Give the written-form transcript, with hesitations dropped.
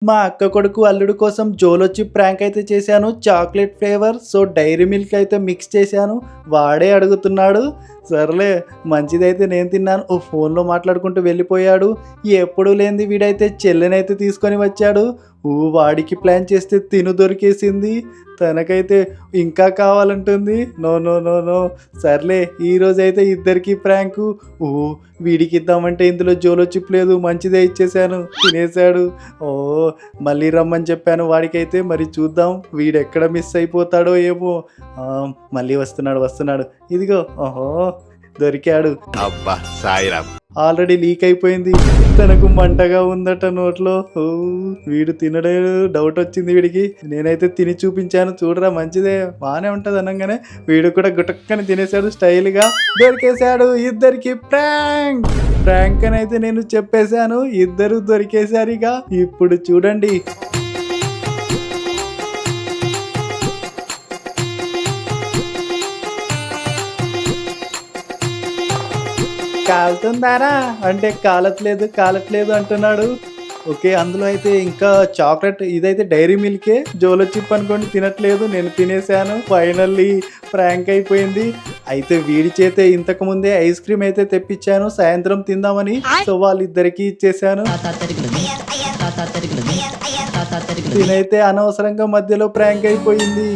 మా అక్క కొడుకు అల్లుడు కోసం జోలొచ్చి ప్రాంక్ అయితే చేశాను. Chocolate flavour. So, Dairy Milk అయితే మిక్స్ చేశాను. వాడే అడుగుతున్నాడు. సర్లే మంచిదైతే నేను తిన్నాను. ఫోన్‌లో మాట్లాడుకుంటూ వెళ్ళిపోయాడు. ఎప్పుడూ లేనిది వీడైతే చెల్లెనైతే తీసుకొని వచ్చాడు. వాడికి ప్లాన్ చేస్తే తిను దొరికేసింది. తనకైతే ఇంకా కావాలంటుంది. No, no, no, no. సర్లే ఈరోజైతే ఇద్దరికీ ప్రాంకు. వీడికిద్దామంటే ఇందులో జోలో చిప్ లేదు. మంచిదే ఇచ్చేసాను. తినేసాడు. మళ్ళీ రమ్మని చెప్పాను వాడికైతే. మరి చూద్దాం వీడెక్కడ మిస్ అయిపోతాడో ఏమో. మళ్ళీ వస్తున్నాడు. ఇదిగో దొరికాడు. అబ్బా సాయిరామ్. ఆల్రెడీ లీక్ అయిపోయింది. తనకు మంటగా ఉందట నోట్లో. వీడు తినడే డౌట్ వచ్చింది వీడికి. నేనైతే తిని చూపించాను. చూడరా మంచిదే బాగానే ఉంటది అనగానే వీడు కూడా గుటక్కని తినేశాడు స్టైల్గా. దొరికేశాడు. ఇద్దరికి ప్రాంక్ అని అయితే నేను చెప్పేశాను. ఇద్దరు దొరికేశారు. ఇక ఇప్పుడు చూడండి. కాలుతుందారా అంటే కాలట్లేదు అంటున్నాడు. ఓకే, అందులో అయితే ఇంకా చాక్లెట్ ఇదైతే డైరీ మిల్కే. జోలో చిప్ అనుకోండి తినట్లేదు. నేను తినేసాను. ఫైనల్లీ ప్రాంక్ అయిపోయింది. అయితే వీడి చేతే ఇంతకు ముందే ఐస్ క్రీమ్ అయితే తెప్పించాను సాయంత్రం తిందామని. సో వాళ్ళిద్దరికి ఇచ్చేసాను. తినైతే అనవసరంగా మధ్యలో ప్రాంక్ అయిపోయింది.